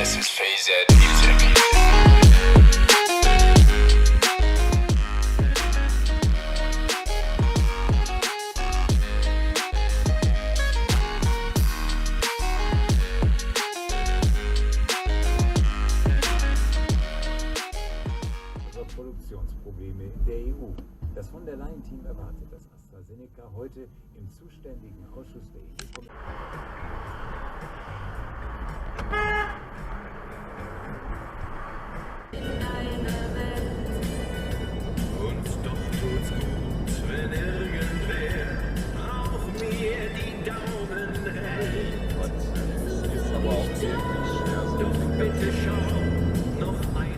This is Phase Ed Music. Produktionsprobleme in der EU. Das von der Leyen-Team erwartet, dass AstraZeneca heute im zuständigen Ausschuss der EU Und doch tut's gut, wenn irgendwer auch mir die Daumen hält. Ist aber auch wirklich schwer. Doch bitte schau noch ein.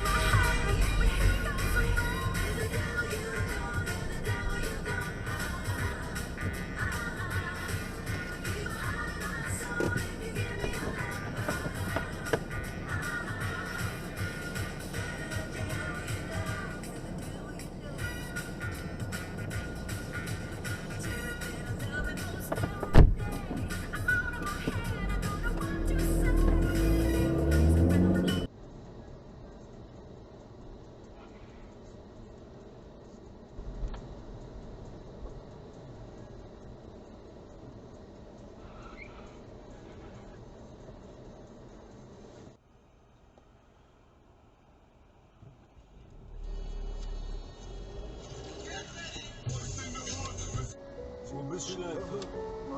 So ein bisschen.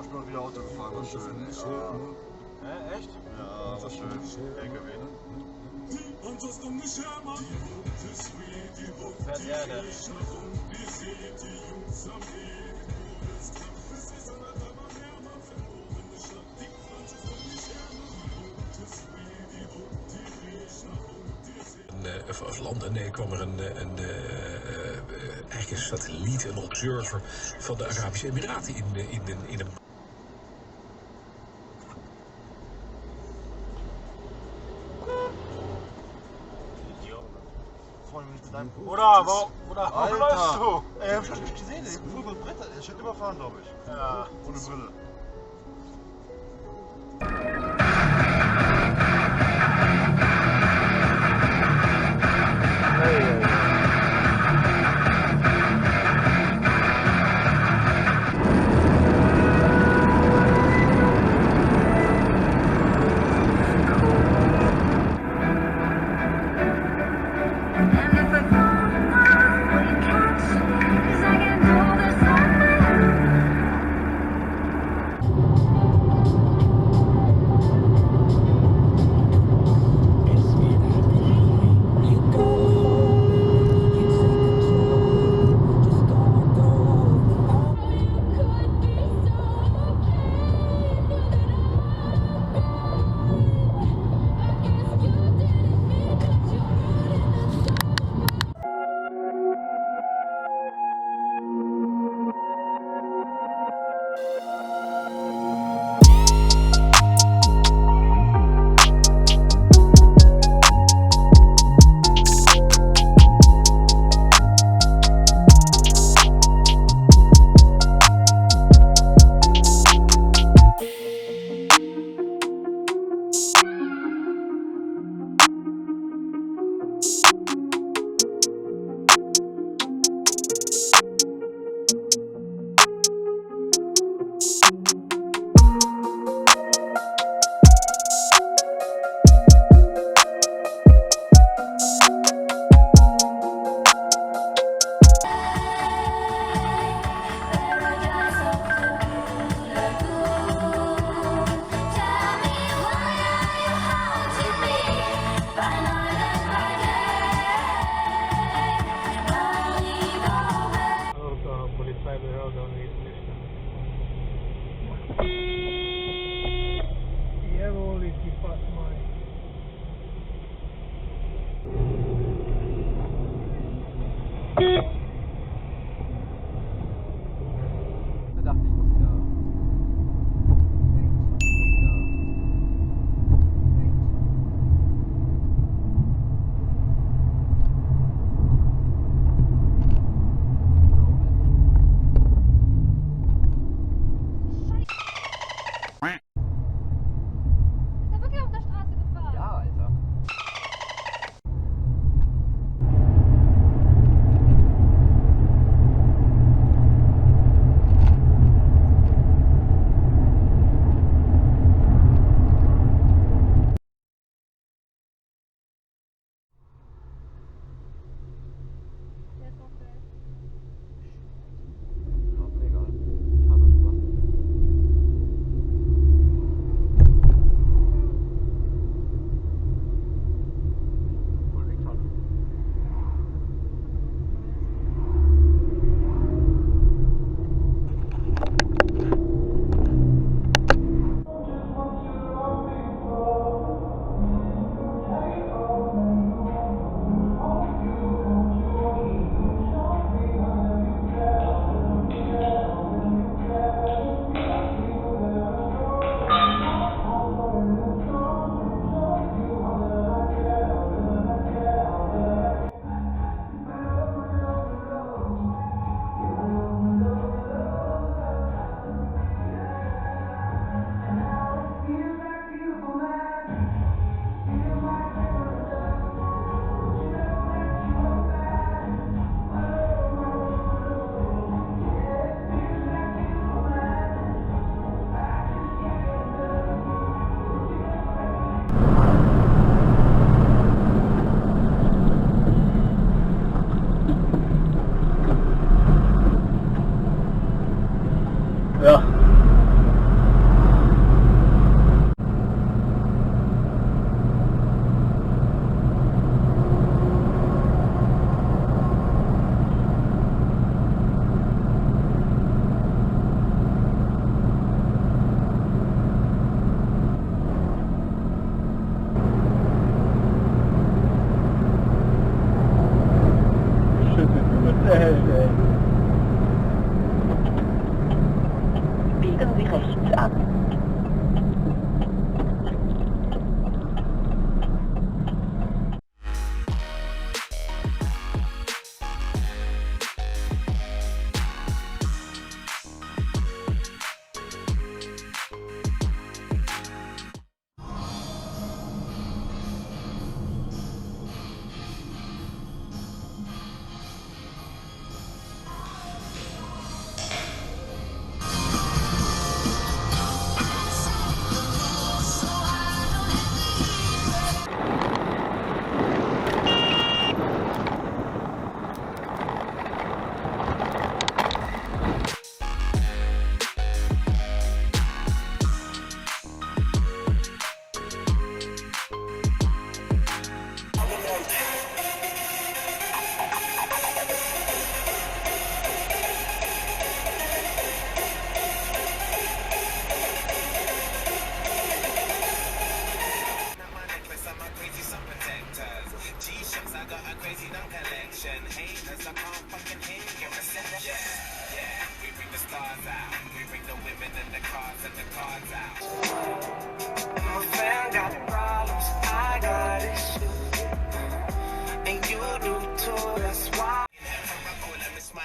Ich bin wieder Auto gefahren, war schön. Ja. Echt? Ja, war schön. LKW, ne? Fährt er denn? Als land en kwam er eigenlijk een satelliet, een observer van de Arabische Emiraten in een... Oder, warum läufst du? Ey, hab ich nicht gesehen, der Vogelbretter, der steht überfahren, glaube ich. Ja. Ohne Brille.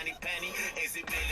shiny penny. Is it really